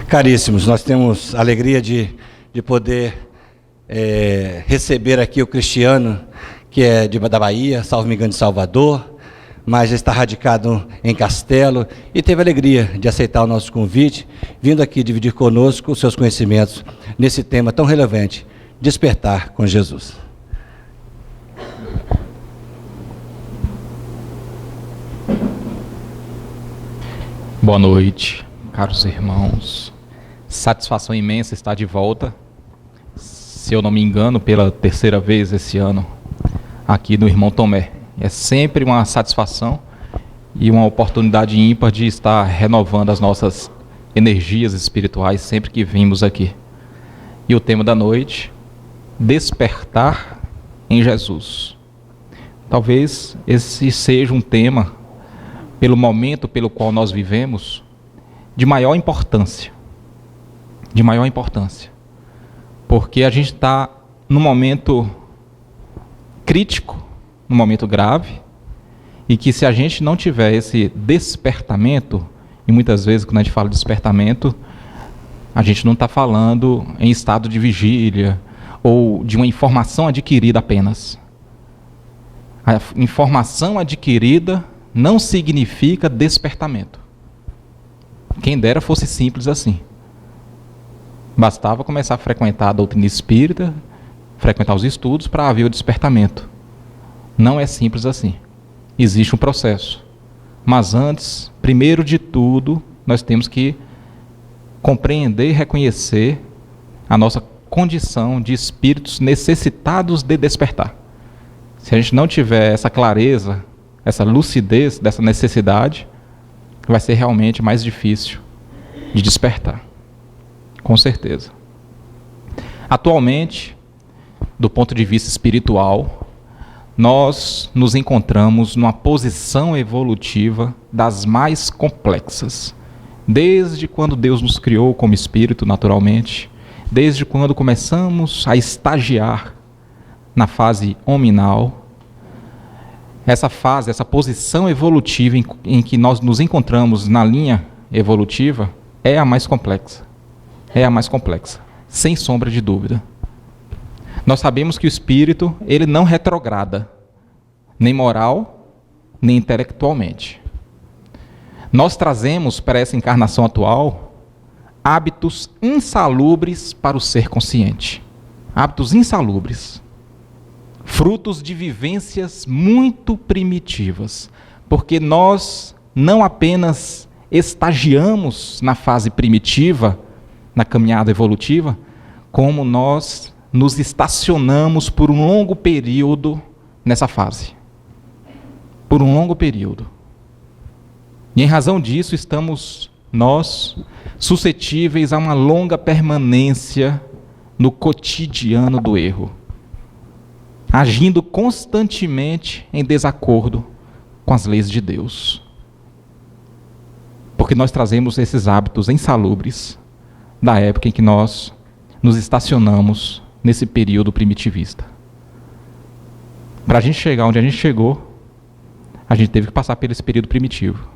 Caríssimos, nós temos a alegria de poder receber aqui o Cristiano, que é da Bahia, salvo me engano, de Salvador, mas já está radicado em Castelo e teve a alegria de aceitar o nosso convite, vindo aqui dividir conosco os seus conhecimentos nesse tema tão relevante, despertar com Jesus. Boa noite, caros irmãos. Satisfação imensa estar de volta, se eu não me engano, pela terceira vez esse ano, aqui no Irmão Tomé. É sempre uma satisfação e uma oportunidade ímpar de estar renovando as nossas energias espirituais sempre que vimos aqui. E o tema da noite, despertar em Jesus. Talvez esse seja um tema, pelo momento pelo qual nós vivemos, de maior importância. De maior importância. Porque a gente está num momento crítico, num momento grave, e que se a gente não tiver esse despertamento, e muitas vezes quando a gente fala de despertamento, a gente não está falando em estado de vigília, ou de uma informação adquirida apenas. A informação adquirida não significa despertamento. Quem dera fosse simples assim. Bastava começar a frequentar a doutrina espírita, frequentar os estudos para haver o despertamento. Não é simples assim. Existe um processo. Mas antes, primeiro de tudo, nós temos que compreender e reconhecer a nossa condição de espíritos necessitados de despertar. Se a gente não tiver essa clareza, essa lucidez dessa necessidade, vai ser realmente mais difícil de despertar. Com certeza. Atualmente, do ponto de vista espiritual, nós nos encontramos numa posição evolutiva das mais complexas. Desde quando Deus nos criou como espírito, naturalmente, desde quando começamos a estagiar na fase hominal, essa fase, essa posição evolutiva em que nós nos encontramos na linha evolutiva, é a mais complexa. É a mais complexa, sem sombra de dúvida. Nós sabemos que o espírito, ele não retrograda, nem moral, nem intelectualmente. Nós trazemos para essa encarnação atual hábitos insalubres para o ser consciente. Hábitos insalubres. Frutos de vivências muito primitivas. Porque nós não apenas estagiamos na fase primitiva, na caminhada evolutiva, como nós nos estacionamos por um longo período nessa fase. Por um longo período. E em razão disso, estamos nós suscetíveis a uma longa permanência no cotidiano do erro, agindo constantemente em desacordo com as leis de Deus. Porque nós trazemos esses hábitos insalubres da época em que nós nos estacionamos nesse período primitivista. Para a gente chegar onde a gente chegou, a gente teve que passar por esse período primitivo.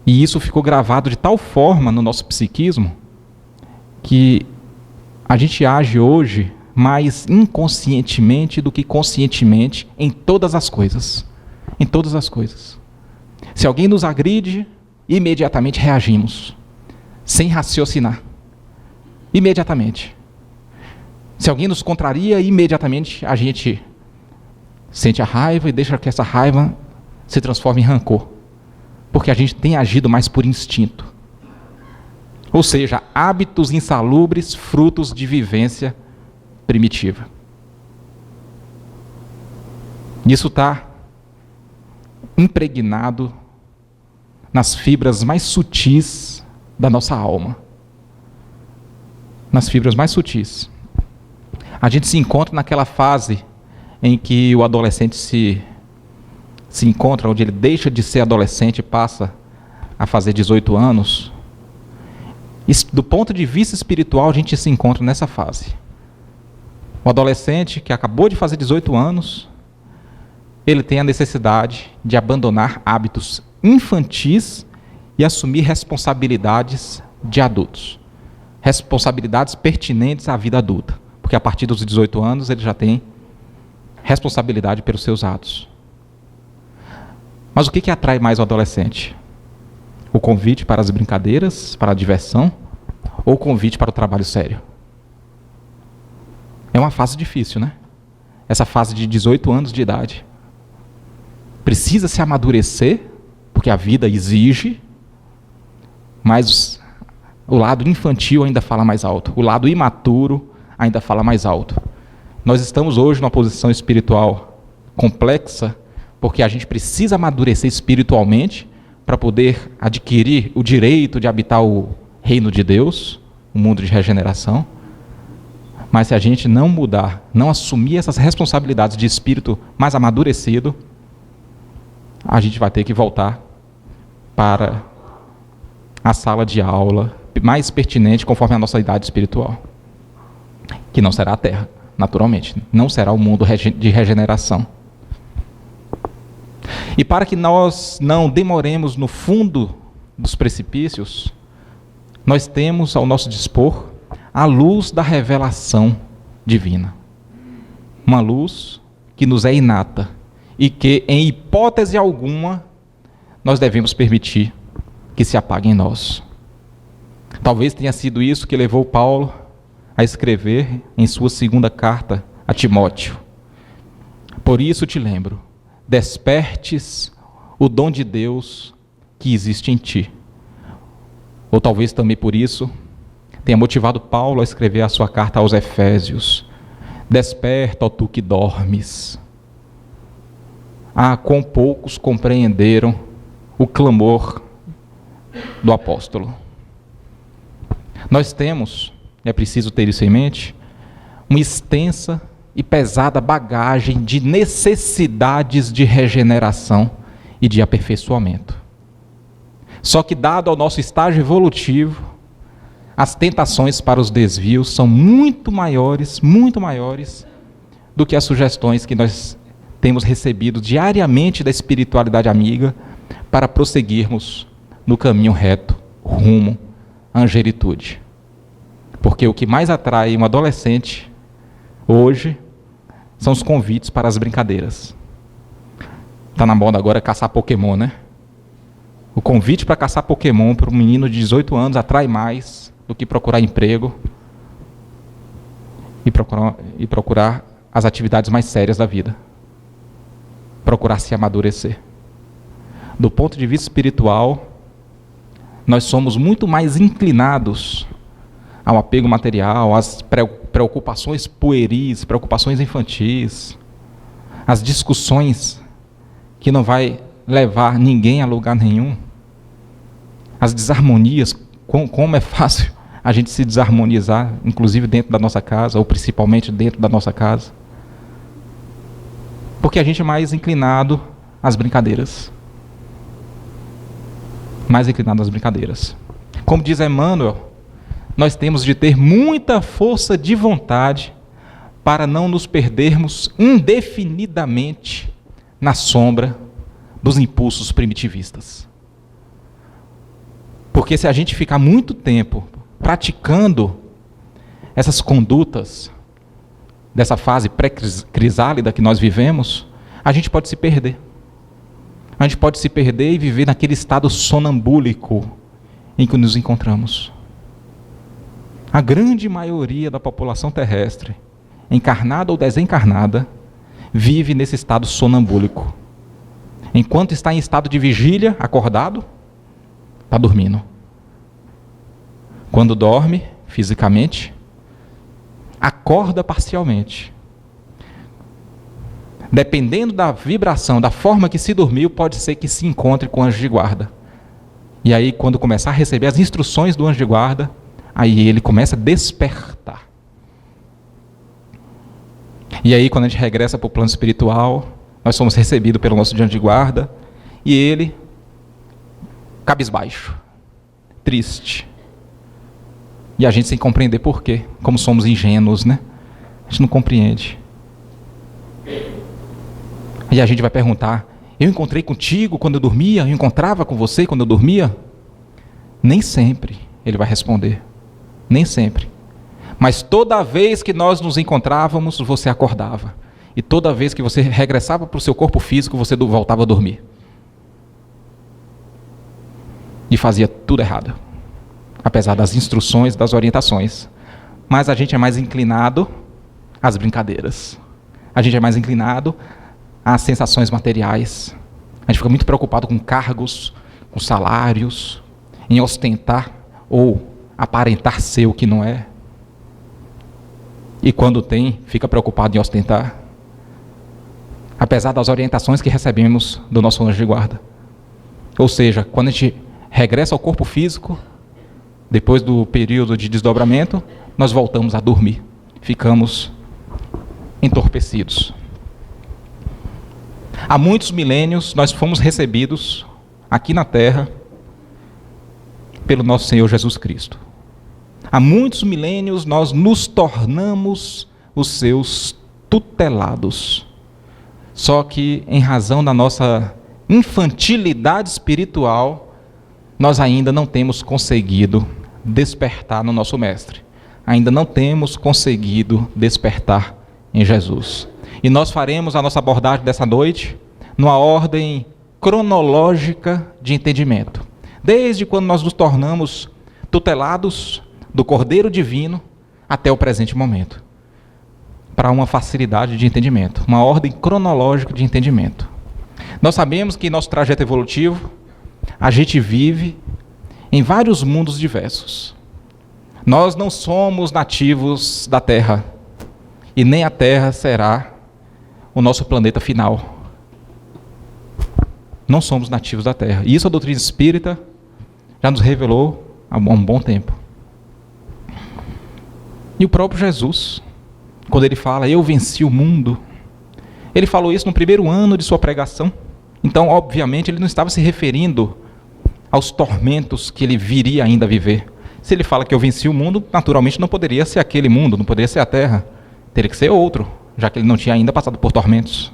E isso ficou gravado de tal forma no nosso psiquismo que a gente age hoje mais inconscientemente do que conscientemente em todas as coisas. Em todas as coisas. Se alguém nos agride, imediatamente reagimos, sem raciocinar. Imediatamente. Se alguém nos contraria, imediatamente a gente sente a raiva e deixa que essa raiva se transforme em rancor. Porque a gente tem agido mais por instinto. Ou seja, hábitos insalubres, frutos de vivência primitiva. Isso está impregnado nas fibras mais sutis da nossa alma. Nas fibras mais sutis. A gente se encontra naquela fase em que o adolescente se encontra, onde ele deixa de ser adolescente e passa a fazer 18 anos. Do ponto de vista espiritual, a gente se encontra nessa fase. O adolescente que acabou de fazer 18 anos, ele tem a necessidade de abandonar hábitos infantis e assumir responsabilidades de adultos. responsabilidades pertinentes à vida adulta. Porque a partir dos 18 anos ele já tem responsabilidade pelos seus atos. Mas o que atrai mais o adolescente? O convite para as brincadeiras, para a diversão, ou o convite para o trabalho sério? É uma fase difícil, né? Essa fase de 18 anos de idade. Precisa se amadurecer, porque a vida exige, mas o lado infantil ainda fala mais alto. O lado imaturo ainda fala mais alto. Nós estamos hoje numa posição espiritual complexa, porque a gente precisa amadurecer espiritualmente para poder adquirir o direito de habitar o reino de Deus, o mundo de regeneração. Mas se a gente não mudar, não assumir essas responsabilidades de espírito mais amadurecido, a gente vai ter que voltar para a sala de aula mais pertinente conforme a nossa idade espiritual. Que não será a Terra, naturalmente. Não será o mundo de regeneração. E para que nós não demoremos no fundo dos precipícios, nós temos ao nosso dispor a luz da revelação divina. Uma luz que nos é inata e que, em hipótese alguma, nós devemos permitir que se apague em nós. Talvez tenha sido isso que levou Paulo a escrever em sua segunda carta a Timóteo. Por isso te lembro, despertes o dom de Deus que existe em ti. Ou talvez também por isso tenha motivado Paulo a escrever a sua carta aos Efésios. Desperta, ó tu que dormes. Ah, quão poucos compreenderam o clamor do apóstolo. Nós temos, é preciso ter isso em mente, uma extensa e pesada bagagem de necessidades de regeneração e de aperfeiçoamento. Só que, dado ao nosso estágio evolutivo, as tentações para os desvios são muito maiores do que as sugestões que nós temos recebido diariamente da espiritualidade amiga para prosseguirmos no caminho reto, rumo à angelitude. Porque o que mais atrai um adolescente hoje são os convites para as brincadeiras. Está na moda agora caçar Pokémon, né? O convite para caçar Pokémon para um menino de 18 anos atrai mais do que procurar emprego e procurar as atividades mais sérias da vida. Procurar se amadurecer. Do ponto de vista espiritual, nós somos muito mais inclinados ao apego material, às preocupações pueris, preocupações infantis, às discussões que não vai levar ninguém a lugar nenhum, as desarmonias, como é fácil a gente se desarmonizar, inclusive dentro da nossa casa, ou principalmente dentro da nossa casa, porque a gente é mais inclinado às brincadeiras. Mais inclinado às brincadeiras. Como diz Emmanuel, nós temos de ter muita força de vontade para não nos perdermos indefinidamente na sombra dos impulsos primitivistas. Porque se a gente ficar muito tempo praticando essas condutas dessa fase pré-crisálida que nós vivemos, a gente pode se perder. A gente pode se perder e viver naquele estado sonambúlico em que nos encontramos. A grande maioria da população terrestre, encarnada ou desencarnada, vive nesse estado sonambúlico. Enquanto está em estado de vigília, acordado, está dormindo. Quando dorme, fisicamente, acorda parcialmente. Dependendo da vibração, da forma que se dormiu, pode ser que se encontre com o anjo de guarda. E aí, quando começar a receber as instruções do anjo de guarda, aí ele começa a despertar. E aí, quando a gente regressa para o plano espiritual, nós somos recebidos pelo nosso anjo de guarda, e ele, cabisbaixo, triste. E a gente sem compreender por quê, como somos ingênuos, né? A gente não compreende. E a gente vai perguntar, eu encontrei contigo quando eu dormia? Eu encontrava com você quando eu dormia? Nem sempre ele vai responder. Nem sempre. Mas toda vez que nós nos encontrávamos, você acordava. E toda vez que você regressava para o seu corpo físico, você voltava a dormir. E fazia tudo errado. Apesar das instruções, das orientações. Mas a gente é mais inclinado às brincadeiras. A gente é mais inclinado às sensações materiais. A gente fica muito preocupado com cargos, com salários, em ostentar ou aparentar ser o que não é. E quando tem, fica preocupado em ostentar. Apesar das orientações que recebemos do nosso anjo de guarda. Ou seja, quando a gente regressa ao corpo físico, depois do período de desdobramento, nós voltamos a dormir. Ficamos entorpecidos. Há muitos milênios nós fomos recebidos aqui na terra pelo nosso Senhor Jesus Cristo. Há muitos milênios nós nos tornamos os seus tutelados. Só que em razão da nossa infantilidade espiritual, nós ainda não temos conseguido despertar no nosso Mestre. Ainda não temos conseguido despertar em Jesus. E nós faremos a nossa abordagem dessa noite numa ordem cronológica de entendimento. Desde quando nós nos tornamos tutelados do Cordeiro Divino até o presente momento. Para uma facilidade de entendimento. Uma ordem cronológica de entendimento. Nós sabemos que em nosso trajeto evolutivo, a gente vive em vários mundos diversos. Nós não somos nativos da Terra. E nem a Terra será o nosso planeta final. Não somos nativos da Terra. E isso a doutrina espírita já nos revelou há um bom tempo. E o próprio Jesus, quando ele fala, eu venci o mundo, ele falou isso no primeiro ano de sua pregação. Então, obviamente, ele não estava se referindo aos tormentos que ele viria ainda a viver. Se ele fala que eu venci o mundo, naturalmente não poderia ser aquele mundo, não poderia ser a Terra. Teria que ser outro, já que ele não tinha ainda passado por tormentos.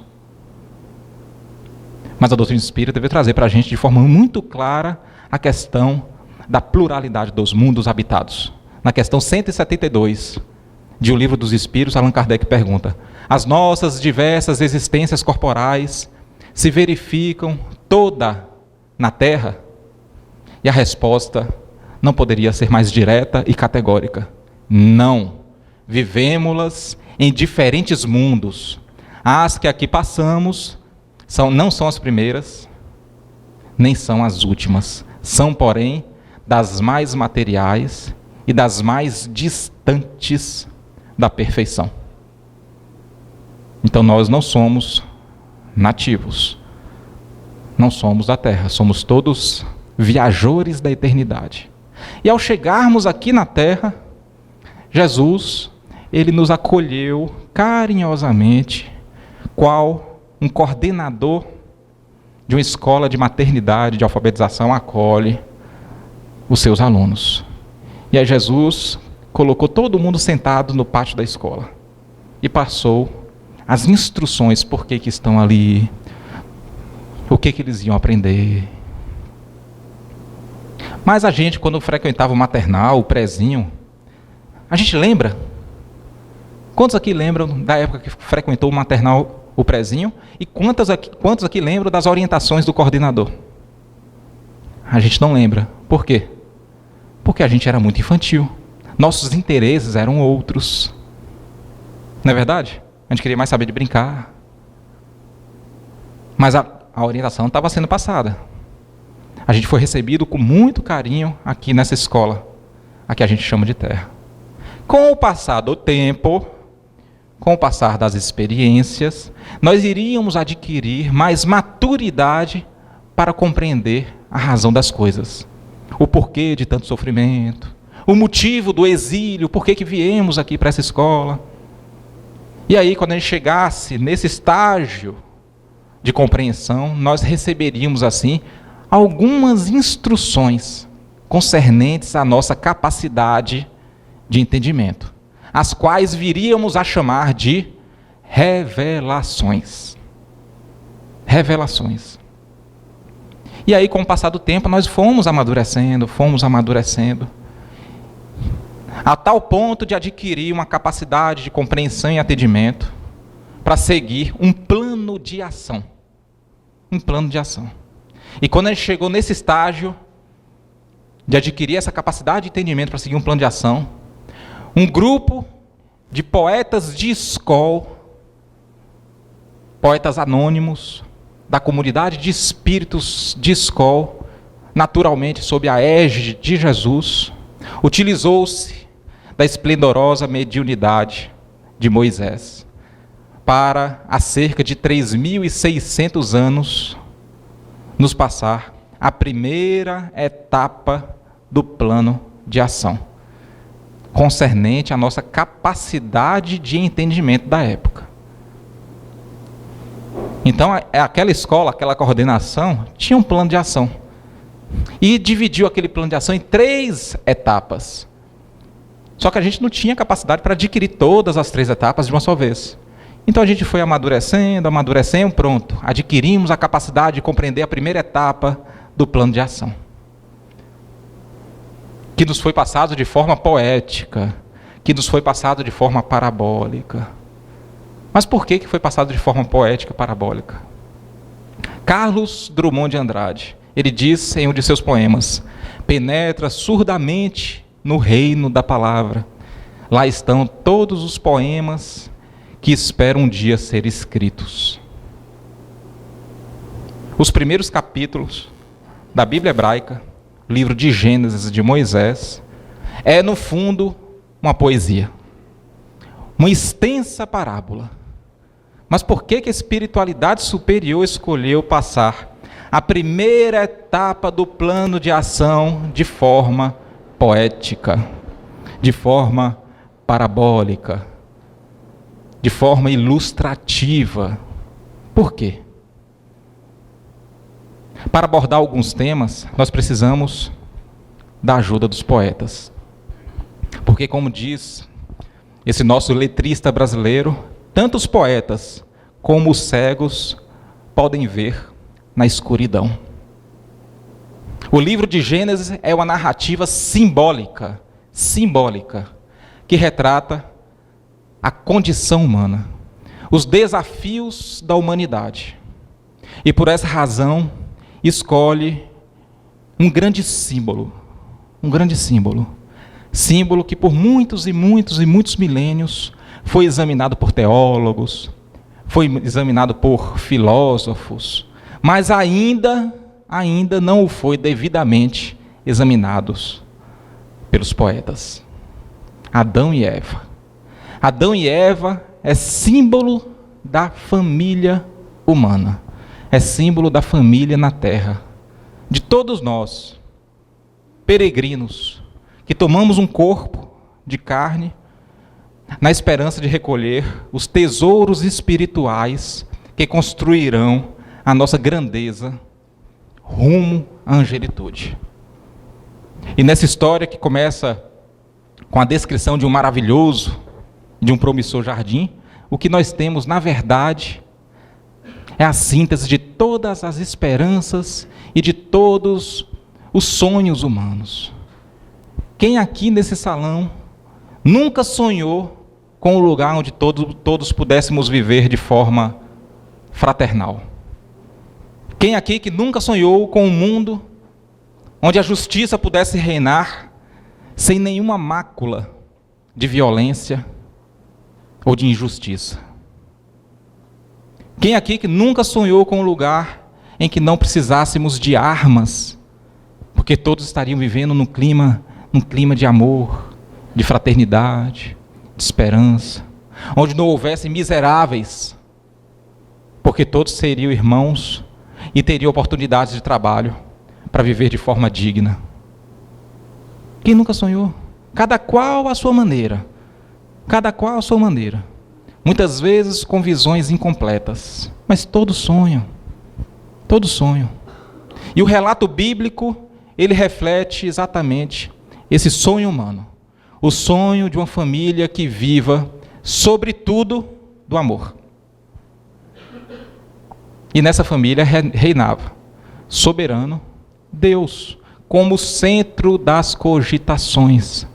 Mas a doutrina espírita deve trazer para a gente de forma muito clara a questão da pluralidade dos mundos habitados. Na questão 172 de O Livro dos Espíritos, Allan Kardec pergunta: as nossas diversas existências corporais se verificam toda na Terra? E a resposta não poderia ser mais direta e categórica. Não. Vivemos-las em diferentes mundos. As que aqui passamos não são as primeiras, nem são as últimas. São, porém, das mais materiais e das mais distantes da perfeição. Então nós não somos nativos. Não somos da Terra. Somos todos viajores da eternidade. E ao chegarmos aqui na Terra, Jesus, ele nos acolheu carinhosamente, qual um coordenador de uma escola de maternidade, de alfabetização, acolhe os seus alunos. E aí Jesus colocou todo mundo sentado no pátio da escola e passou as instruções por que estão ali, o que eles iam aprender. Mas a gente, quando frequentava o maternal, o prezinho, a gente lembra? Quantos aqui lembram da época que frequentou o maternal, o prezinho? E quantos aqui lembram das orientações do coordenador? A gente não lembra. Por quê? Porque a gente era muito infantil. Nossos interesses eram outros. Não é verdade? A gente queria mais saber de brincar. Mas a orientação estava sendo passada. A gente foi recebido com muito carinho aqui nessa escola, a que a gente chama de Terra. Com o passar do tempo, com o passar das experiências, nós iríamos adquirir mais maturidade para compreender a razão das coisas. O porquê de tanto sofrimento, o motivo do exílio, por que viemos aqui para essa escola. E aí, quando a gente chegasse nesse estágio de compreensão, nós receberíamos assim algumas instruções concernentes à nossa capacidade de entendimento, as quais viríamos a chamar de revelações. Revelações. E aí, com o passar do tempo, nós fomos amadurecendo. a tal ponto de adquirir uma capacidade de compreensão e atendimento para seguir um plano de ação. Um plano de ação. E quando a gente chegou nesse estágio de adquirir essa capacidade de entendimento para seguir um plano de ação, um grupo de poetas de escola, poetas anônimos, da comunidade de espíritos de escola, naturalmente sob a égide de Jesus, utilizou-se da esplendorosa mediunidade de Moisés para, há cerca de 3.600 anos, nos passar a primeira etapa do plano de ação, concernente à nossa capacidade de entendimento da época. Então, aquela escola, aquela coordenação, tinha um plano de ação. E dividiu aquele plano de ação em 3 etapas. Só que a gente não tinha capacidade para adquirir todas as 3 etapas de uma só vez. Então a gente foi amadurecendo, pronto. Adquirimos a capacidade de compreender a primeira etapa do plano de ação, que nos foi passado de forma poética, que nos foi passado de forma parabólica. Mas por que foi passado de forma poética, parabólica? Carlos Drummond de Andrade, ele diz em um de seus poemas: penetra surdamente no reino da palavra. Lá estão todos os poemas que esperam um dia ser escritos. Os primeiros capítulos da Bíblia hebraica, livro de Gênesis de Moisés, é no fundo uma poesia, uma extensa parábola. Mas por que a espiritualidade superior escolheu passar a primeira etapa do plano de ação de forma poética, de forma parabólica, de forma ilustrativa? Por quê? Para abordar alguns temas, nós precisamos da ajuda dos poetas. Porque, como diz esse nosso letrista brasileiro, tanto os poetas como os cegos podem ver na escuridão. O livro de Gênesis é uma narrativa simbólica, que retrata a condição humana, os desafios da humanidade. E por essa razão, escolhe um grande símbolo que por muitos e muitos milênios foi examinado por teólogos, foi examinado por filósofos, mas ainda não foi devidamente examinados pelos poetas. Adão e Eva. Adão e Eva é símbolo da família humana, é símbolo da família na terra, de todos nós, peregrinos, que tomamos um corpo de carne, na esperança de recolher os tesouros espirituais que construirão a nossa grandeza rumo à angelitude. E nessa história que começa com a descrição de um maravilhoso, de um promissor jardim, o que nós temos, na verdade, é a síntese de todas as esperanças e de todos os sonhos humanos. Quem aqui nesse salão nunca sonhou com um lugar onde todos pudéssemos viver de forma fraternal? Quem aqui que nunca sonhou com um mundo onde a justiça pudesse reinar sem nenhuma mácula de violência ou de injustiça? Quem aqui que nunca sonhou com um lugar em que não precisássemos de armas, porque todos estariam vivendo num clima de amor, de fraternidade, de esperança, onde não houvesse miseráveis, porque todos seriam irmãos e teriam oportunidades de trabalho para viver de forma digna? Quem nunca sonhou? Cada qual à sua maneira. Muitas vezes com visões incompletas, mas todos sonham. E o relato bíblico, ele reflete exatamente esse sonho humano, o sonho de uma família que viva, sobretudo, do amor. E nessa família reinava, soberano, Deus, como centro das cogitações.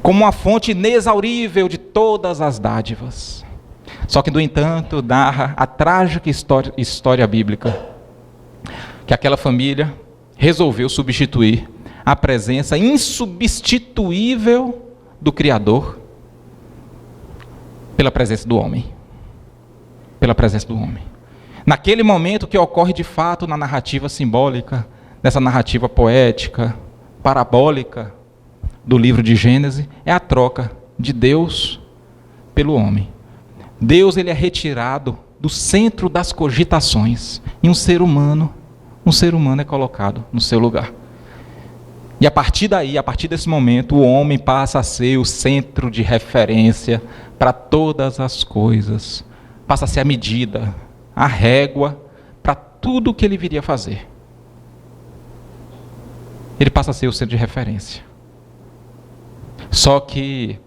como uma fonte inexaurível de todas as dádivas. Só que, no entanto, narra a trágica história bíblica, que aquela família resolveu substituir a presença insubstituível do Criador pela presença do homem. Pela presença do homem. Naquele momento que ocorre de fato na narrativa simbólica, nessa narrativa poética, parabólica do livro de Gênesis, é a troca de Deus pelo homem. Deus, ele é retirado do centro das cogitações e um ser humano é colocado no seu lugar. E a partir daí, a partir desse momento, o homem passa a ser o centro de referência para todas as coisas. Passa a ser a medida, a régua para tudo o que ele viria fazer. Ele passa a ser o centro de referência. Só que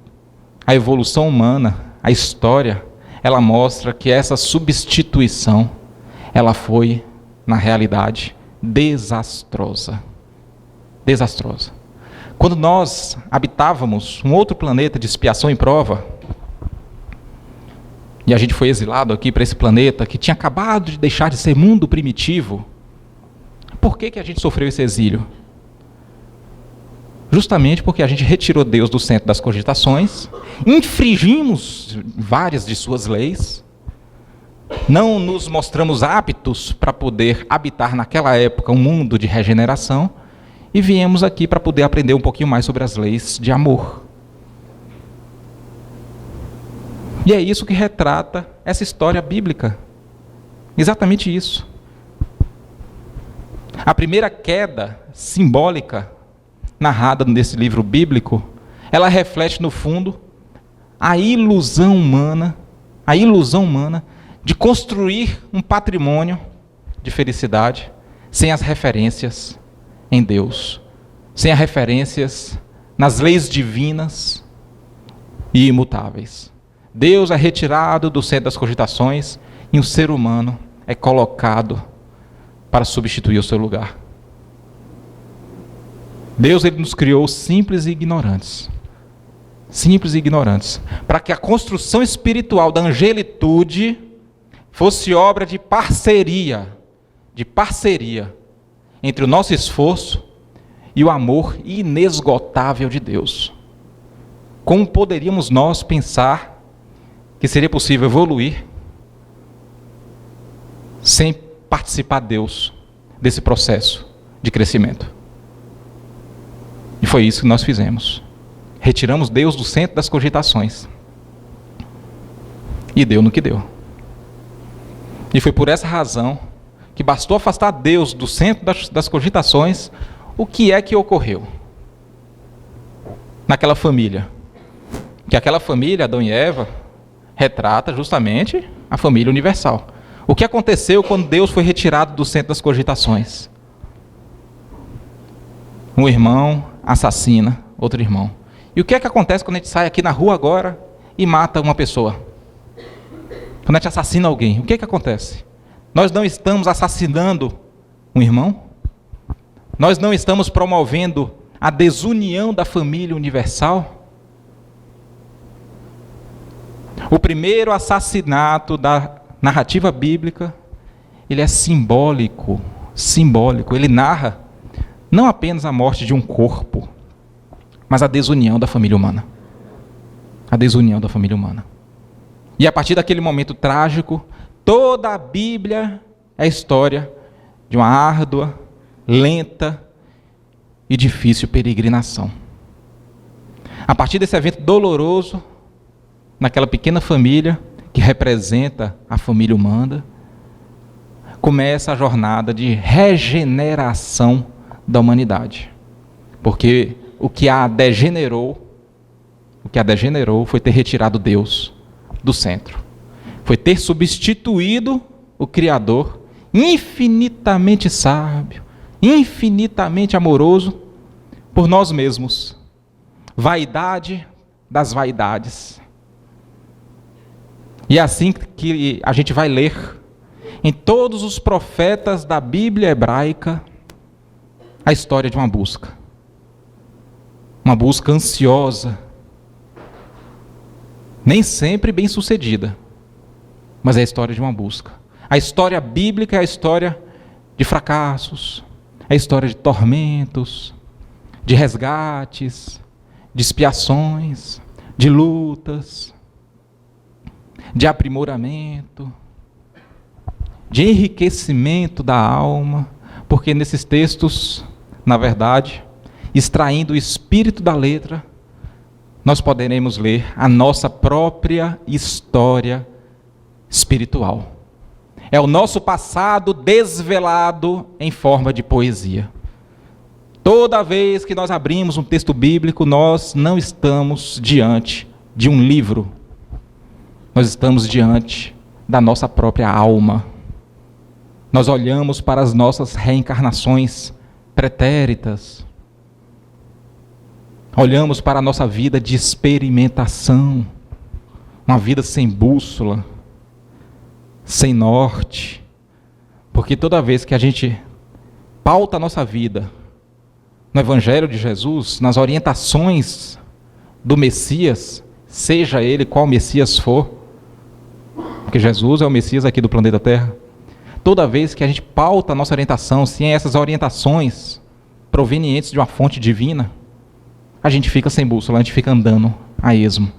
a evolução humana, a história, ela mostra que essa substituição, ela foi, na realidade, desastrosa. Desastrosa. Quando nós habitávamos um outro planeta de expiação e prova, e a gente foi exilado aqui para esse planeta que tinha acabado de deixar de ser mundo primitivo, por que a gente sofreu esse exílio? Justamente porque a gente retirou Deus do centro das cogitações, infringimos várias de suas leis, não nos mostramos aptos para poder habitar naquela época um mundo de regeneração, e viemos aqui para poder aprender um pouquinho mais sobre as leis de amor. E é isso que retrata essa história bíblica. Exatamente isso. A primeira queda simbólica narrada nesse livro bíblico, ela reflete no fundo a ilusão humana de construir um patrimônio de felicidade sem as referências em Deus, sem as referências nas leis divinas e imutáveis. Deus é retirado do centro das cogitações e o ser humano é colocado para substituir o seu lugar. Deus, ele nos criou simples e ignorantes. Simples e ignorantes. Para que a construção espiritual da angelitude fosse obra de parceria entre o nosso esforço e o amor inesgotável de Deus. Como poderíamos nós pensar que seria possível evoluir sem participar Deus desse processo de crescimento? E foi isso que nós fizemos. Retiramos Deus do centro das cogitações. E deu no que deu. E foi por essa razão que bastou afastar Deus do centro das cogitações. O que é que ocorreu naquela família? Que aquela família, Adão e Eva, retrata justamente a família universal. O que aconteceu quando Deus foi retirado do centro das cogitações? Um irmão assassina outro irmão. E o que é que acontece quando a gente sai aqui na rua agora e mata uma pessoa? Quando a gente assassina alguém, o que é que acontece? Nós não estamos assassinando um irmão? Nós não estamos promovendo a desunião da família universal? O primeiro assassinato da narrativa bíblica, ele é simbólico. Ele narra não apenas a morte de um corpo, mas a desunião da família humana. A desunião da família humana. E a partir daquele momento trágico, toda a Bíblia é a história de uma árdua, lenta e difícil peregrinação. A partir desse evento doloroso, naquela pequena família que representa a família humana, começa a jornada de regeneração da humanidade. Porque o que a degenerou foi ter retirado Deus do centro. Foi ter substituído o Criador, infinitamente sábio, infinitamente amoroso, por nós mesmos. Vaidade das vaidades. E é assim que a gente vai ler em todos os profetas da Bíblia hebraica a história de uma busca. Uma busca ansiosa Nem sempre bem sucedida, mas é a história de uma busca. A história bíblica é a história de fracassos, é a história de tormentos, de resgates, de expiações, de lutas, de aprimoramento, de enriquecimento da alma, porque nesses textos, na verdade, extraindo o espírito da letra, nós poderemos ler a nossa própria história espiritual. É o nosso passado desvelado em forma de poesia. Toda vez que nós abrimos um texto bíblico, nós não estamos diante de um livro. Nós estamos diante da nossa própria alma. Nós olhamos para as nossas reencarnações pretéritas. Olhamos para a nossa vida de experimentação, uma vida sem bússola, sem norte, porque toda vez que a gente pauta a nossa vida no Evangelho de Jesus, nas orientações do Messias, seja ele qual Messias for, porque Jesus é o Messias aqui do planeta Terra, toda vez que a gente pauta a nossa orientação, sem essas orientações provenientes de uma fonte divina, a gente fica sem bússola, a gente fica andando a esmo.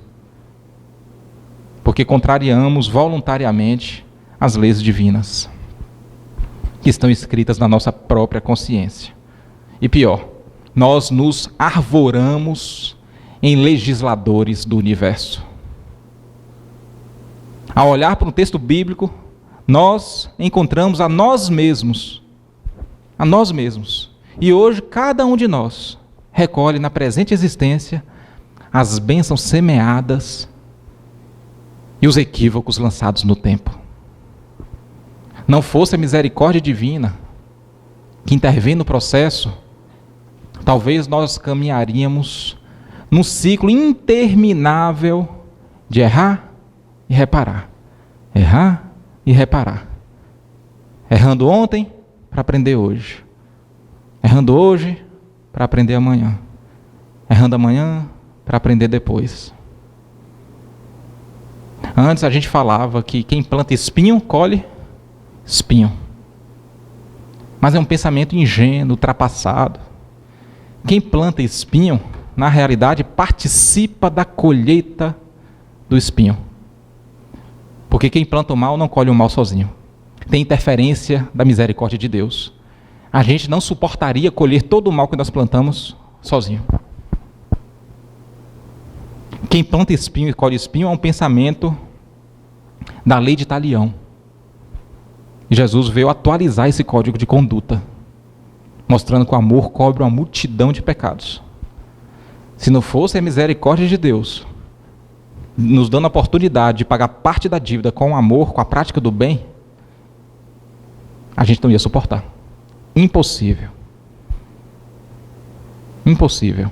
Porque contrariamos voluntariamente as leis divinas, que estão escritas na nossa própria consciência. E pior, nós nos arvoramos em legisladores do universo. Ao olhar para um texto bíblico, nós encontramos a nós mesmos. E hoje, cada um de nós recolhe na presente existência as bênçãos semeadas e os equívocos lançados no tempo. Não fosse a misericórdia divina que intervém no processo, talvez nós caminharíamos num ciclo interminável de errar e reparar. Errar e reparar. Errando ontem para aprender hoje. Errando hoje para aprender amanhã. Errando amanhã para aprender depois. Antes a gente falava que quem planta espinho, colhe espinho. Mas é um pensamento ingênuo, ultrapassado. Quem planta espinho, na realidade, participa da colheita do espinho. Porque quem planta o mal não colhe o mal sozinho. Tem interferência da misericórdia de Deus. A gente não suportaria colher todo o mal que nós plantamos sozinho. Quem planta espinho e colhe espinho é um pensamento da lei de Talião. E Jesus veio atualizar esse código de conduta, mostrando que o amor cobre uma multidão de pecados. Se não fosse a misericórdia de Deus, nos dando a oportunidade de pagar parte da dívida com o amor, com a prática do bem, a gente não ia suportar. Impossível. Impossível.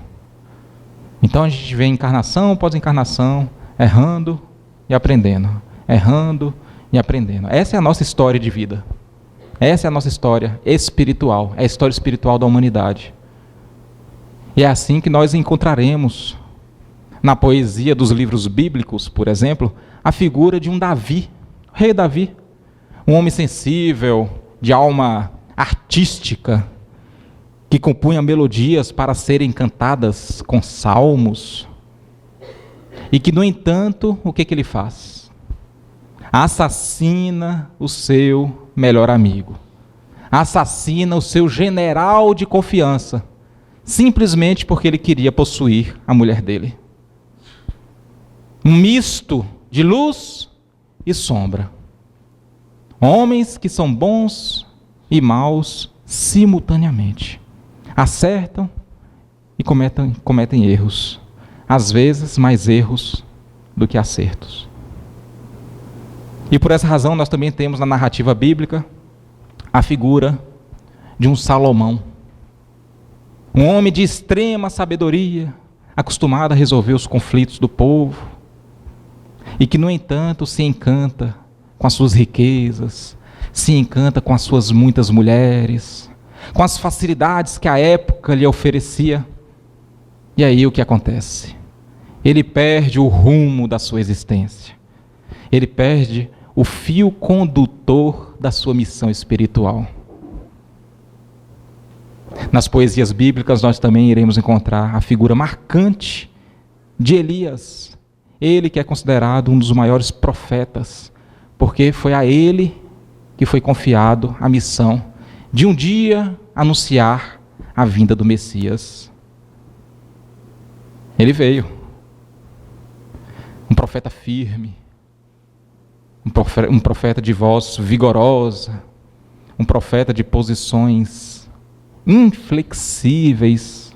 Então a gente vê encarnação após encarnação, errando e aprendendo. Errando e aprendendo. Essa é a nossa história de vida. Essa é a nossa história espiritual. É a história espiritual da humanidade. E é assim que nós encontraremos, na poesia dos livros bíblicos, por exemplo, a figura de um Davi, o rei Davi. Um homem sensível, de alma artística, que compunha melodias para serem cantadas com salmos, e que, no entanto, o que ele faz? Assassina o seu melhor amigo, assassina o seu general de confiança, simplesmente porque ele queria possuir a mulher dele. Um misto de luz e sombra. Homens que são bons e maus simultaneamente. Acertam e cometem erros. Às vezes, mais erros do que acertos. E por essa razão, nós também temos na narrativa bíblica a figura de um Salomão. Um homem de extrema sabedoria, acostumado a resolver os conflitos do povo, e que, no entanto, se encanta com as suas riquezas, se encanta com as suas muitas mulheres, com as facilidades que a época lhe oferecia. E aí o que acontece? ele perde o rumo da sua existência. Ele perde o fio condutor da sua missão espiritual. Nas poesias bíblicas nós também iremos encontrar a figura marcante de Elias. Ele que é considerado um dos maiores profetas, porque foi a ele que foi confiado a missão de um dia anunciar a vinda do Messias. Ele veio, um profeta firme, um profeta de voz vigorosa, um profeta de posições inflexíveis,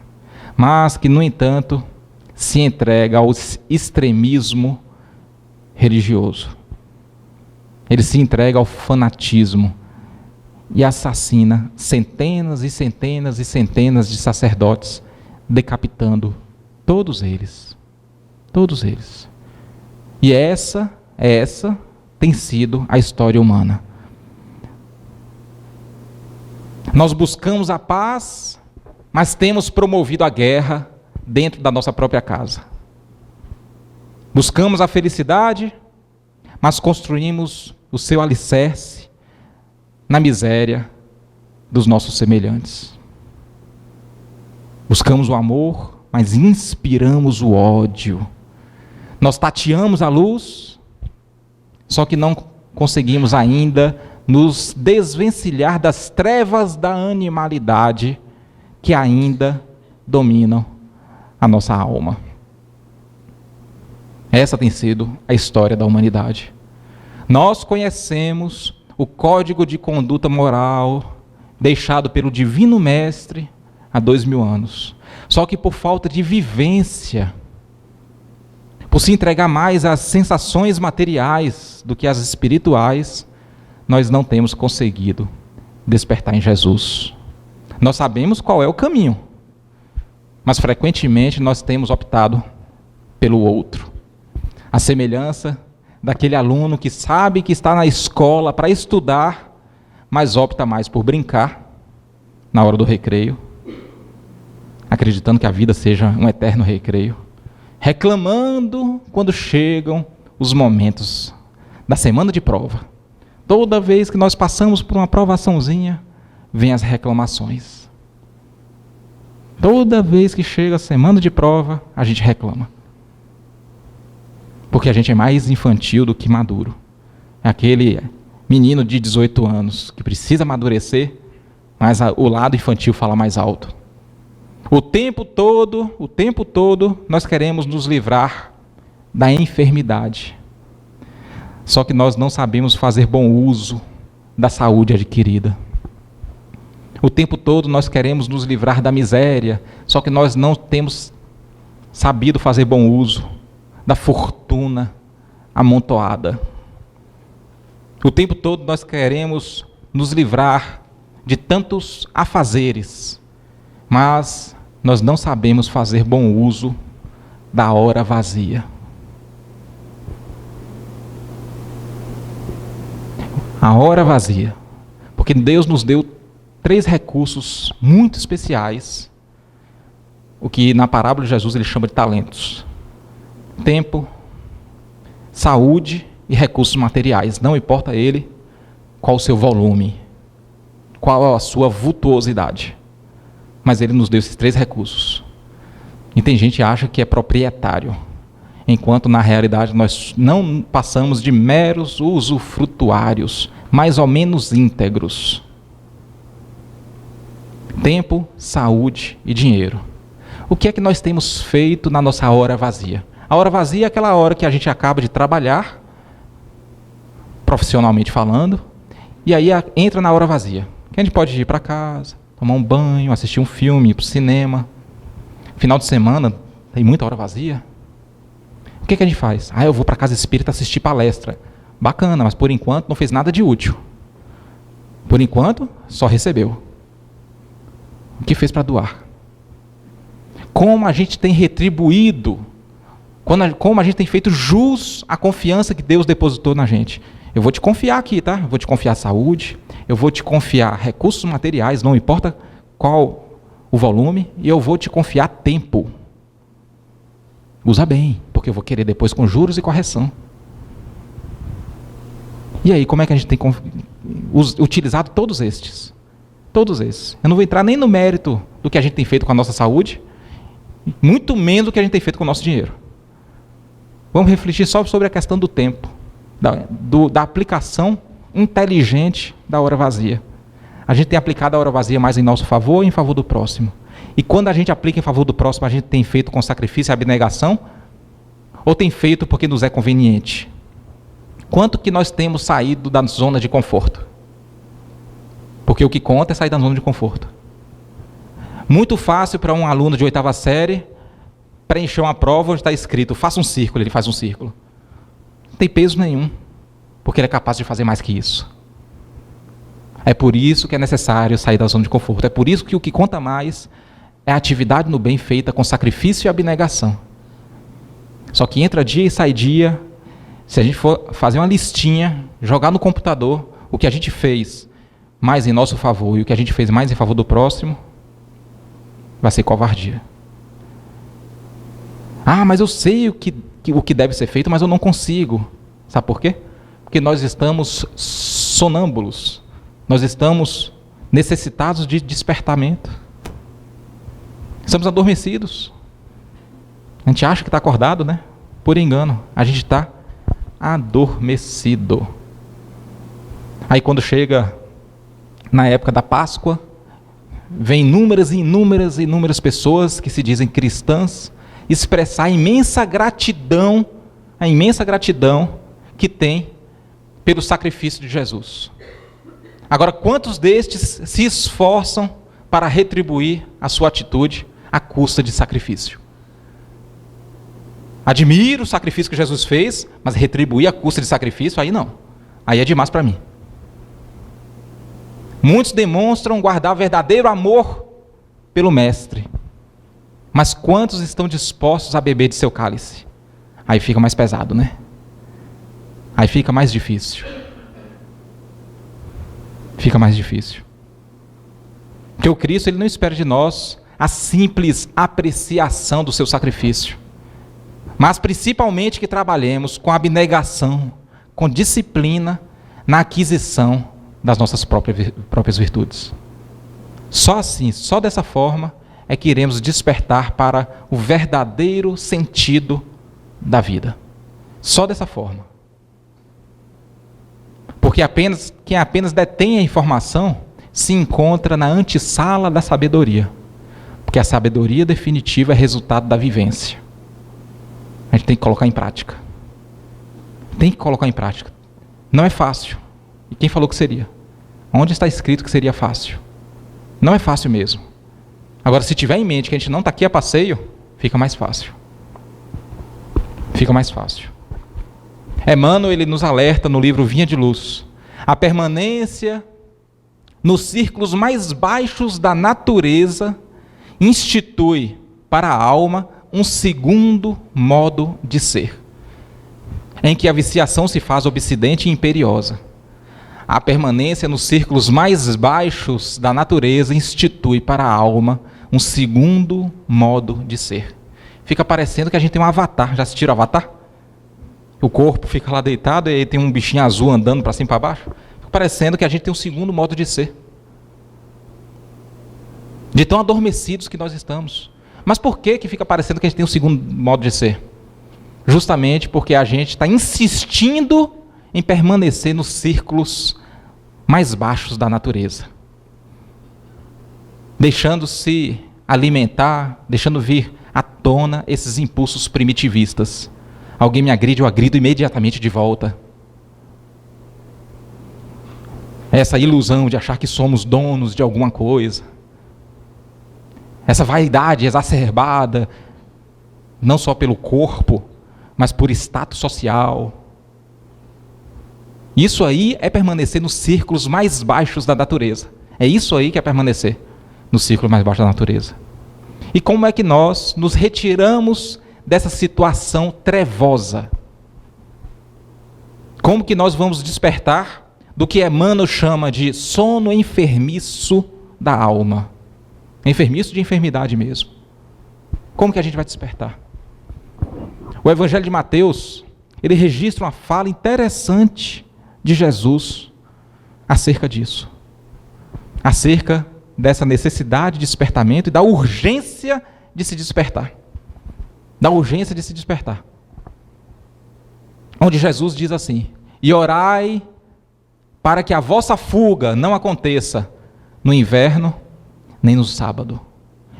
mas que, no entanto, se entrega ao extremismo religioso. Ele se entrega ao fanatismo e assassina centenas e centenas e centenas de sacerdotes, decapitando todos eles. Todos eles. E essa tem sido a história humana. Nós buscamos a paz, mas temos promovido a guerra dentro da nossa própria casa. Buscamos a felicidade, mas construímos o seu alicerce na miséria dos nossos semelhantes. Buscamos o amor, mas inspiramos o ódio. Nós tateamos a luz, só que não conseguimos ainda nos desvencilhar das trevas da animalidade que ainda dominam a nossa alma. Essa tem sido a história da humanidade. Nós conhecemos o código de conduta moral deixado pelo Divino Mestre há 2000 anos. Só que por falta de vivência, por se entregar mais às sensações materiais do que às espirituais, nós não temos conseguido despertar em Jesus. Nós sabemos qual é o caminho, mas frequentemente nós temos optado pelo outro. A semelhança daquele aluno que sabe que está na escola para estudar, mas opta mais por brincar na hora do recreio, acreditando que a vida seja um eterno recreio, reclamando quando chegam os momentos da semana de prova. Toda vez que nós passamos por uma provaçãozinha, vem as reclamações. Toda vez que chega a semana de prova, a gente reclama. Porque a gente é mais infantil do que maduro. É aquele menino de 18 anos que precisa amadurecer, mas o lado infantil fala mais alto. O tempo todo, nós queremos nos livrar da enfermidade. Só que nós não sabemos fazer bom uso da saúde adquirida. O tempo todo nós queremos nos livrar da miséria, só que nós não temos sabido fazer bom uso da fortuna amontoada. O tempo todo nós queremos nos livrar de tantos afazeres, mas nós não sabemos fazer bom uso da hora vazia. A hora vazia. Porque Deus nos deu 3 recursos muito especiais, o que na parábola de Jesus ele chama de talentos: tempo, saúde e recursos materiais. Não importa ele qual o seu volume, qual a sua vultuosidade, mas ele nos deu esses 3 recursos. E tem gente que acha que é proprietário, enquanto na realidade nós não passamos de meros usufrutuários, mais ou menos íntegros. Tempo, saúde e dinheiro. O que é que nós temos feito na nossa hora vazia? A hora vazia é aquela hora que a gente acaba de trabalhar, profissionalmente falando, e aí entra na hora vazia. Que a gente pode ir para casa, tomar um banho, assistir um filme, ir para o cinema. Final de semana, tem muita hora vazia. O que a gente faz? Eu vou para a casa espírita assistir palestra. Bacana, mas por enquanto não fez nada de útil. Por enquanto, só recebeu. O que fez para doar? Como a gente tem retribuído, como a gente tem feito jus à confiança que Deus depositou na gente. Eu vou te confiar aqui, tá? Eu vou te confiar saúde, eu vou te confiar recursos materiais, não importa qual o volume, e eu vou te confiar tempo. Usa bem, porque eu vou querer depois com juros e correção. E aí, como é que a gente tem utilizado todos estes? Todos esses. Eu não vou entrar nem no mérito do que a gente tem feito com a nossa saúde, muito menos do que a gente tem feito com o nosso dinheiro. Vamos refletir só sobre a questão do tempo, da aplicação inteligente da hora vazia. A gente tem aplicado a hora vazia mais em nosso favor ou em favor do próximo? E quando a gente aplica em favor do próximo, a gente tem feito com sacrifício e abnegação? Ou tem feito porque nos é conveniente? Quanto que nós temos saído da zona de conforto? Porque o que conta é sair da zona de conforto. Muito fácil para um aluno de 8ª série preencher uma prova onde está escrito, faça um círculo, ele faz um círculo. Não tem peso nenhum, porque ele é capaz de fazer mais que isso. É por isso que é necessário sair da zona de conforto. É por isso que o que conta mais é a atividade no bem feita com sacrifício e abnegação. Só que entra dia e sai dia. Se a gente for fazer uma listinha, jogar no computador o que a gente fez mais em nosso favor e o que a gente fez mais em favor do próximo, vai ser covardia. Ah, mas eu sei o que deve ser feito, mas eu não consigo. Sabe por quê? Porque nós estamos sonâmbulos. Nós estamos necessitados de despertamento. Estamos adormecidos. A gente acha que está acordado, né? Por engano. A gente está adormecido. Aí quando chega na época da Páscoa, vem inúmeras pessoas que se dizem cristãs expressar a imensa gratidão que tem pelo sacrifício de Jesus. Agora, quantos destes se esforçam para retribuir a sua atitude à custa de sacrifício? Admiro o sacrifício que Jesus fez, mas retribuir a custa de sacrifício, aí não. Aí é demais para mim. Muitos demonstram guardar verdadeiro amor pelo Mestre. Mas quantos estão dispostos a beber de seu cálice? Aí fica mais pesado, né? Aí fica mais difícil. Fica mais difícil. Porque o Cristo, ele não espera de nós a simples apreciação do seu sacrifício, mas principalmente que trabalhemos com abnegação, com disciplina na aquisição das nossas próprias virtudes. Só assim, só dessa forma é que iremos despertar para o verdadeiro sentido da vida. Só dessa forma. Porque quem apenas detém a informação se encontra na antessala da sabedoria. Porque a sabedoria definitiva é resultado da vivência. A gente tem que colocar em prática. Tem que colocar em prática. Não é fácil. E quem falou que seria? Onde está escrito que seria fácil? Não é fácil mesmo. Agora, se tiver em mente que a gente não está aqui a passeio, fica mais fácil. Fica mais fácil. Emmanuel, ele nos alerta no livro Vinha de Luz. A permanência nos círculos mais baixos da natureza institui para a alma um segundo modo de ser, em que a viciação se faz obsidente e imperiosa. A permanência nos círculos mais baixos da natureza institui para a alma um segundo modo de ser. Fica parecendo que a gente tem um avatar. Já assistiram Avatar? O corpo fica lá deitado e aí tem um bichinho azul andando para cima e para baixo. Fica parecendo que a gente tem um segundo modo de ser. De tão adormecidos que nós estamos. Mas por que fica parecendo que a gente tem um segundo modo de ser? Justamente porque a gente está insistindo em permanecer nos círculos mais baixos da natureza. Deixando-se alimentar, deixando vir à tona esses impulsos primitivistas. Alguém me agride, eu agrido imediatamente de volta. Essa ilusão de achar que somos donos de alguma coisa. Essa vaidade exacerbada, não só pelo corpo, mas por status social. Isso aí é permanecer nos círculos mais baixos da natureza. É isso aí que é permanecer no círculo mais baixo da natureza. E como é que nós nos retiramos dessa situação trevosa? Como que nós vamos despertar do que Emmanuel chama de sono enfermiço da alma? Enfermiço de enfermidade mesmo. Como que a gente vai despertar? O Evangelho de Mateus, ele registra uma fala interessante de Jesus acerca disso. Acerca dessa necessidade de despertamento e da urgência de se despertar. Da urgência de se despertar. Onde Jesus diz assim: e orai para que a vossa fuga não aconteça no inverno nem no sábado.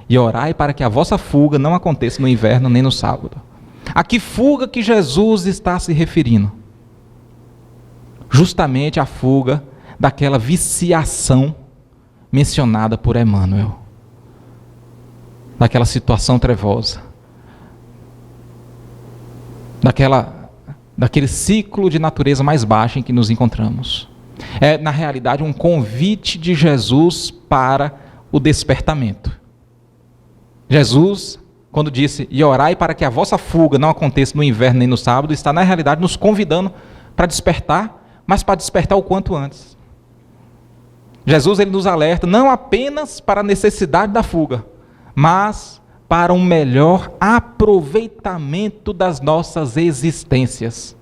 E orai para que a vossa fuga não aconteça no inverno nem no sábado. A que fuga que Jesus está se referindo? Justamente a fuga daquela viciação mencionada por Emmanuel. Daquela situação trevosa. Daquele ciclo de natureza mais baixa em que nos encontramos. É, na realidade, um convite de Jesus para o despertamento. Jesus, quando disse, e orai para que a vossa fuga não aconteça no inverno nem no sábado, está na realidade nos convidando para despertar, mas para despertar o quanto antes. Jesus, ele nos alerta não apenas para a necessidade da fuga, mas para um melhor aproveitamento das nossas existências,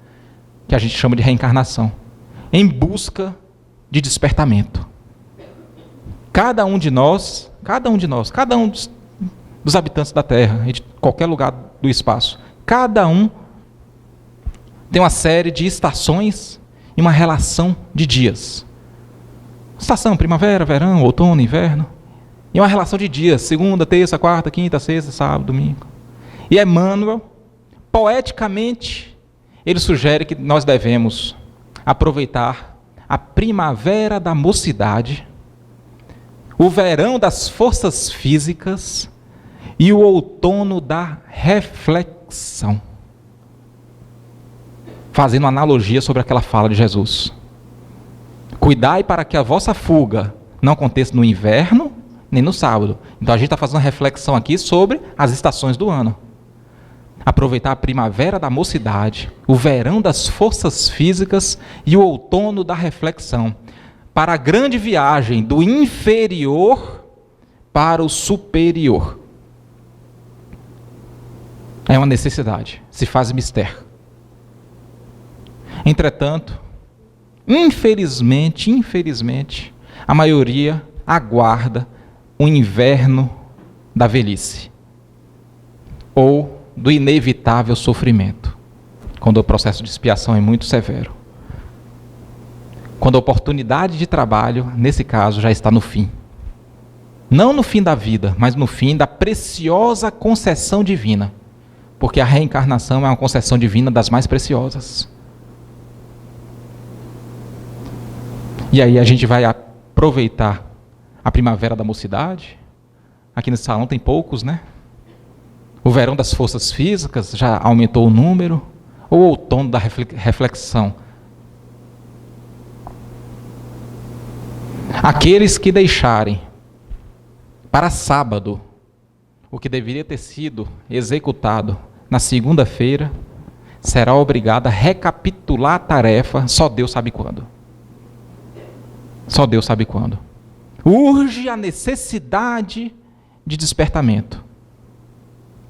que a gente chama de reencarnação, em busca de despertamento. Cada um dos habitantes da Terra e de qualquer lugar do espaço, cada um tem uma série de estações e uma relação de dias. Estação, primavera, verão, outono, inverno. E uma relação de dias, segunda, terça, quarta, quinta, sexta, sábado, domingo. E Emmanuel, poeticamente, ele sugere que nós devemos aproveitar a primavera da mocidade, o verão das forças físicas e o outono da reflexão. Fazendo uma analogia sobre aquela fala de Jesus. Cuidai para que a vossa fuga não aconteça no inverno nem no sábado. Então a gente está fazendo uma reflexão aqui sobre as estações do ano. Aproveitar a primavera da mocidade, o verão das forças físicas e o outono da reflexão, para a grande viagem do inferior para o superior. É uma necessidade, se faz mister. Entretanto, infelizmente, a maioria aguarda o inverno da velhice, ou do inevitável sofrimento, quando o processo de expiação é muito severo. Quando a oportunidade de trabalho, nesse caso, já está no fim. Não no fim da vida, mas no fim da preciosa concessão divina. Porque a reencarnação é uma concessão divina das mais preciosas. E aí a gente vai aproveitar a primavera da mocidade. Aqui nesse salão tem poucos, né? O verão das forças físicas já aumentou o número. Ou o outono da reflexão. Aqueles que deixarem para sábado o que deveria ter sido executado na segunda-feira, será obrigado a recapitular a tarefa, só Deus sabe quando. Só Deus sabe quando. Urge a necessidade de despertamento.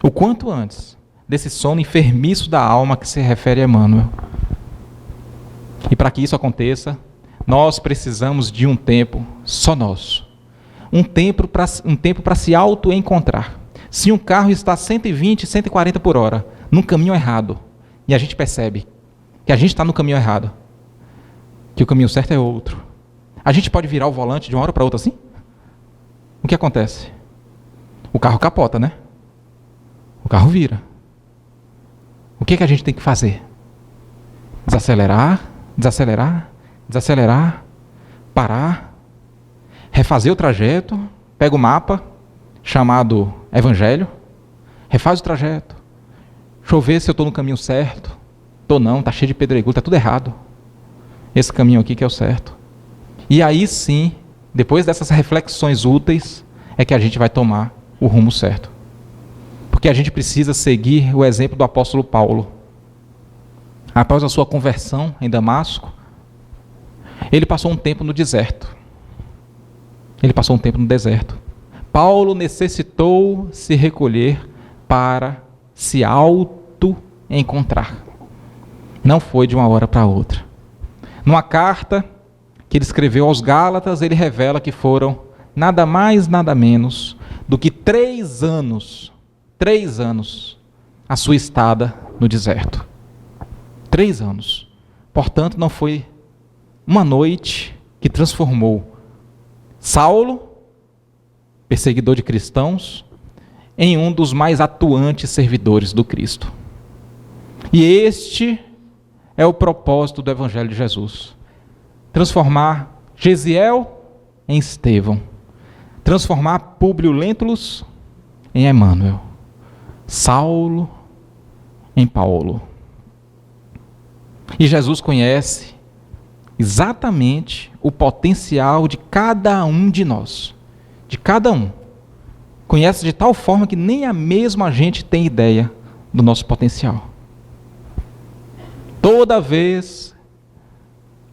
O quanto antes desse sono enfermiço da alma que se refere a Emmanuel. E para que isso aconteça, nós precisamos de um tempo só nosso. Um tempo para se auto-encontrar. Se um carro está a 120, 140 por hora, num caminho errado, e a gente percebe que a gente está no caminho errado, que o caminho certo é outro, a gente pode virar o volante de uma hora para outra assim? O que acontece? O carro capota, né? O carro vira. O que a gente tem que fazer? Desacelerar, parar, refazer o trajeto, pega o mapa, chamado Evangelho, refaz o trajeto. Deixa eu ver se eu estou no caminho certo. Estou não, está cheio de pedregulho, está tudo errado. Esse caminho aqui que é o certo. E aí sim, depois dessas reflexões úteis, é que a gente vai tomar o rumo certo. Porque a gente precisa seguir o exemplo do apóstolo Paulo. Após a sua conversão em Damasco, ele passou um tempo no deserto. Paulo necessitou se recolher para se encontrar. Não foi de uma hora para outra. Numa carta que ele escreveu aos Gálatas, ele revela que foram nada mais, nada menos do que 3 anos a sua estada no deserto. 3 anos. Portanto, não foi uma noite que transformou Saulo, perseguidor de cristãos, em um dos mais atuantes servidores do Cristo. E este é o propósito do Evangelho de Jesus. Transformar Gesiel em Estevão. Transformar Públio Lentulus em Emmanuel. Saulo em Paulo. E Jesus conhece exatamente o potencial de cada um de nós. De cada um. Conhece de tal forma que nem a mesma gente tem ideia do nosso potencial. Toda vez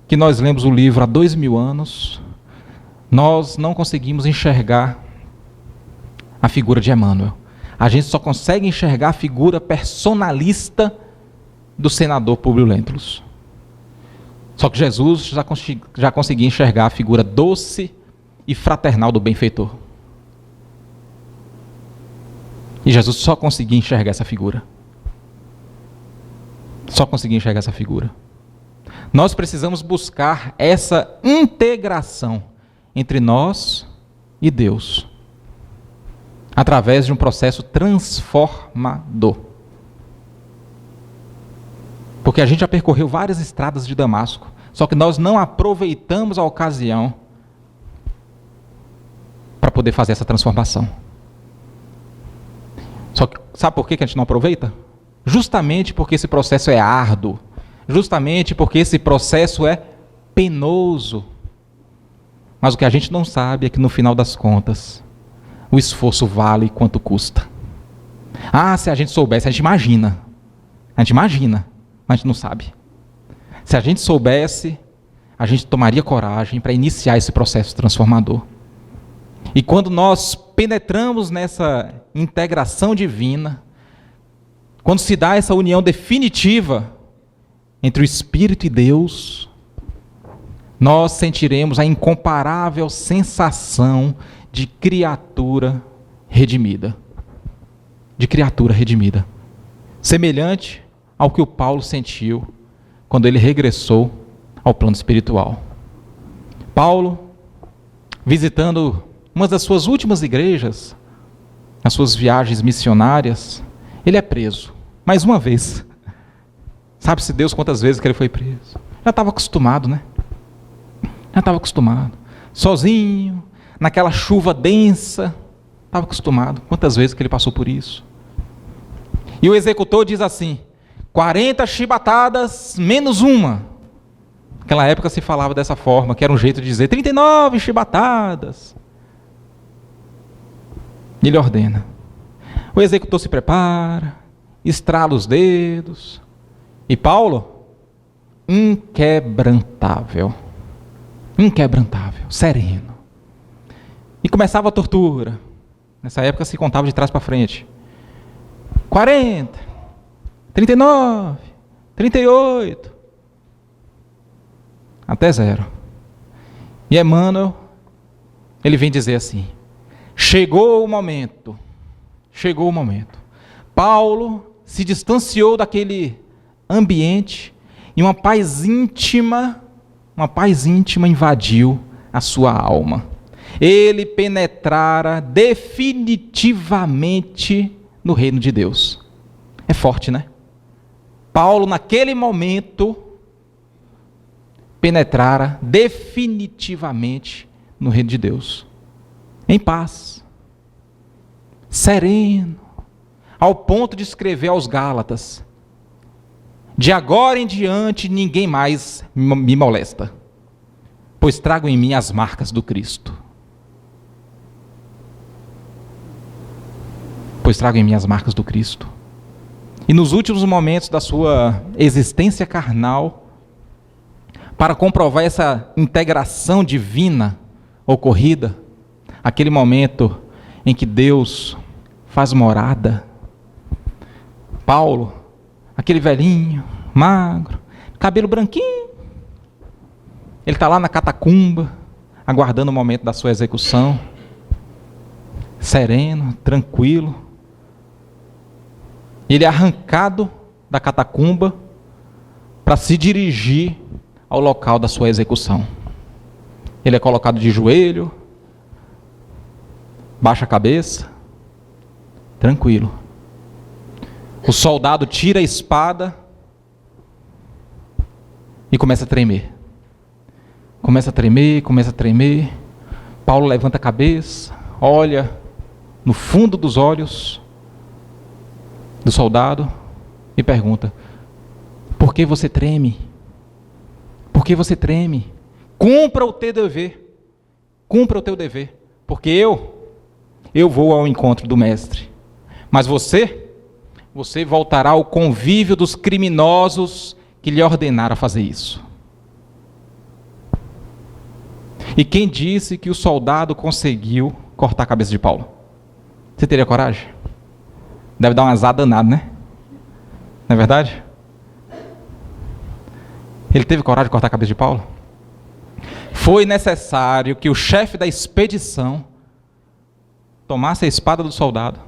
que nós lemos o livro há 2000 anos, nós não conseguimos enxergar a figura de Emmanuel. A gente só consegue enxergar a figura personalista do senador Públio Lentulus. Só que Jesus já conseguia enxergar a figura doce e fraternal do benfeitor. E Jesus só conseguia enxergar essa figura. Só conseguia enxergar essa figura. Nós precisamos buscar essa integração entre nós e Deus, através de um processo transformador. Porque a gente já percorreu várias estradas de Damasco, só que nós não aproveitamos a ocasião para poder fazer essa transformação. Só que sabe por que a gente não aproveita? Justamente porque esse processo é árduo, justamente porque esse processo é penoso. Mas o que a gente não sabe é que no final das contas, o esforço vale quanto custa. Ah, se a gente soubesse, a gente imagina, mas a gente não sabe. Se a gente soubesse, a gente tomaria coragem para iniciar esse processo transformador. E quando nós penetramos nessa integração divina, quando se dá essa união definitiva entre o Espírito e Deus, nós sentiremos a incomparável sensação de criatura redimida. De criatura redimida. Semelhante ao que o Paulo sentiu quando ele regressou ao plano espiritual. Paulo, visitando uma das suas últimas igrejas, nas suas viagens missionárias, ele é preso, mais uma vez. Sabe-se Deus quantas vezes que ele foi preso. Já estava acostumado, né? Já estava acostumado. Sozinho, naquela chuva densa, estava acostumado. Quantas vezes que ele passou por isso. E o executor diz assim, 40 chibatadas menos uma. Naquela época se falava dessa forma, que era um jeito de dizer 39 chibatadas. E ele ordena. O executor se prepara, estrala os dedos. E Paulo, inquebrantável, sereno. E começava a tortura. Nessa época se contava de trás para frente. 40, 39, 38, até 0. E Emmanuel, ele vem dizer assim, chegou o momento. Paulo se distanciou daquele ambiente e uma paz íntima invadiu a sua alma. Ele penetrara definitivamente no reino de Deus. É forte, né? Paulo, naquele momento, penetrara definitivamente no reino de Deus. Em paz. Sereno. Ao ponto de escrever aos Gálatas, de agora em diante ninguém mais me molesta, pois trago em mim as marcas do Cristo. E nos últimos momentos da sua existência carnal, para comprovar essa integração divina ocorrida, aquele momento em que Deus faz morada, Paulo aquele velhinho, magro, cabelo branquinho. Ele está lá na catacumba, aguardando o momento da sua execução, sereno, tranquilo. Ele é arrancado da catacumba para se dirigir ao local da sua execução. Ele é colocado de joelho, baixa a cabeça, tranquilo. O soldado tira a espada e começa a tremer. Começa a tremer, começa a tremer. Paulo levanta a cabeça, olha no fundo dos olhos do soldado e pergunta: por que você treme? Por que você treme? Cumpra o teu dever. Cumpra o teu dever. Porque eu vou ao encontro do mestre. Mas você voltará ao convívio dos criminosos que lhe ordenaram fazer isso. E quem disse que o soldado conseguiu cortar a cabeça de Paulo? Você teria coragem? Deve dar um azar danado, né? Não é verdade? Ele teve coragem de cortar a cabeça de Paulo? Foi necessário que o chefe da expedição tomasse a espada do soldado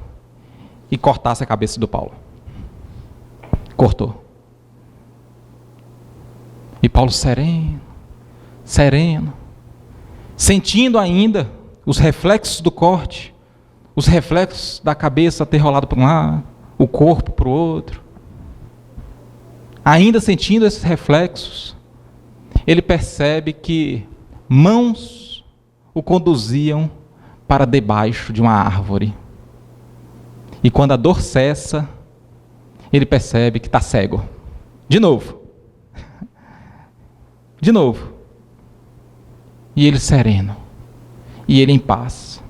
e cortasse a cabeça do Paulo. Cortou. E Paulo sereno, sereno, sentindo ainda os reflexos do corte, os reflexos da cabeça ter rolado para um lado, o corpo para o outro. Ainda sentindo esses reflexos, ele percebe que mãos o conduziam para debaixo de uma árvore. E quando a dor cessa, ele percebe que está cego. De novo. De novo. E ele sereno. E ele em paz.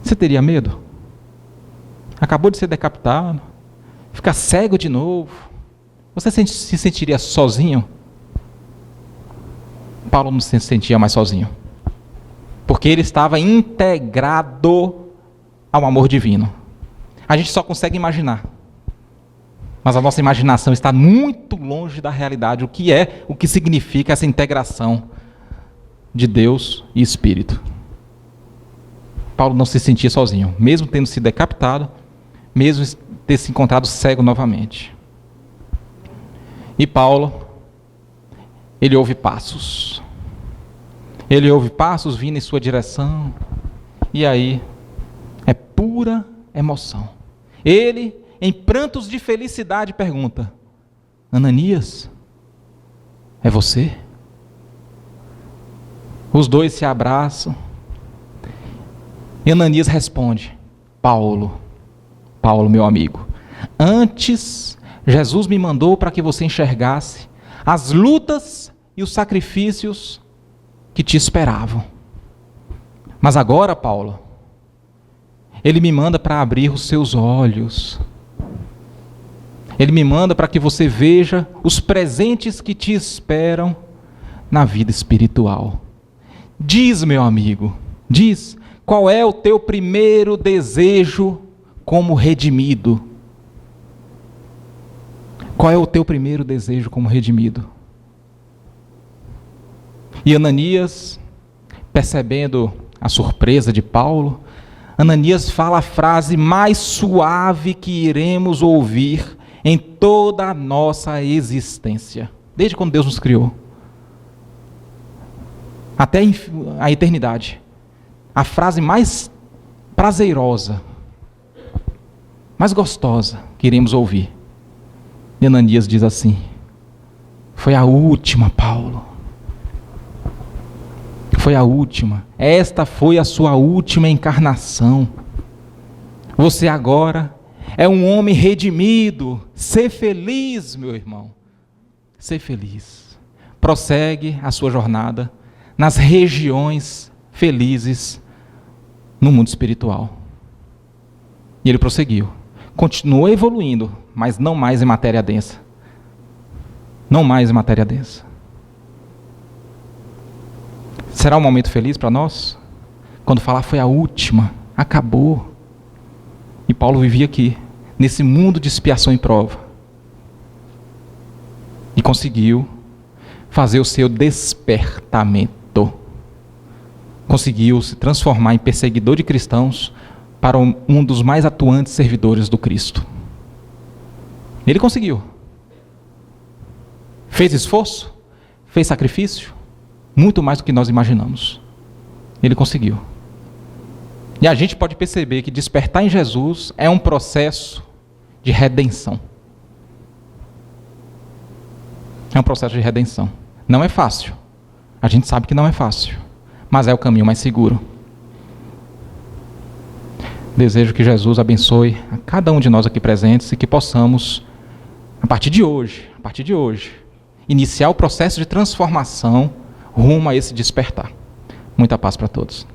Você teria medo? Acabou de ser decapitado. Ficar cego de novo. Você se sentiria sozinho? Paulo não se sentia mais sozinho. Porque ele estava integrado ao amor divino. A gente só consegue imaginar. Mas a nossa imaginação está muito longe da realidade. O que significa essa integração de Deus e Espírito. Paulo não se sentia sozinho, mesmo tendo sido decapitado, mesmo ter se encontrado cego novamente. E Paulo, ele ouve passos. Ele ouve passos vindo em sua direção. E aí, é pura emoção. Ele, em prantos de felicidade, pergunta: Ananias, é você? Os dois se abraçam. E Ananias responde: Paulo, meu amigo, antes Jesus me mandou para que você enxergasse as lutas e os sacrifícios que te esperavam. Mas agora, Paulo, Ele me manda para abrir os seus olhos. Ele me manda para que você veja os presentes que te esperam na vida espiritual. Diz, meu amigo, diz, qual é o teu primeiro desejo como redimido? Qual é o teu primeiro desejo como redimido? E Ananias, percebendo a surpresa de Paulo, Ananias fala a frase mais suave que iremos ouvir em toda a nossa existência, desde quando Deus nos criou, até a eternidade. A frase mais prazerosa, mais gostosa que iremos ouvir. E Ananias diz assim: foi a última, Paulo. Foi a última. Esta foi a sua última encarnação. Você agora é um homem redimido. Ser feliz, meu irmão. Ser feliz. Prossegue a sua jornada nas regiões felizes no mundo espiritual. E ele prosseguiu. Continuou evoluindo, mas não mais em matéria densa. Não mais em matéria densa. Será um momento feliz para nós? Quando falar foi a última, acabou. E Paulo vivia aqui, nesse mundo de expiação e prova. e conseguiu fazer o seu despertamento. Conseguiu se transformar em perseguidor de cristãos para um dos mais atuantes servidores do Cristo. Ele conseguiu. Fez esforço, fez sacrifício, muito mais do que nós imaginamos. Ele conseguiu. E a gente pode perceber que despertar em Jesus é um processo de redenção. É um processo de redenção. Não é fácil. A gente sabe que não é fácil, mas é o caminho mais seguro. Desejo que Jesus abençoe a cada um de nós aqui presentes e que possamos, a partir de hoje, iniciar o processo de transformação rumo a esse despertar. Muita paz para todos.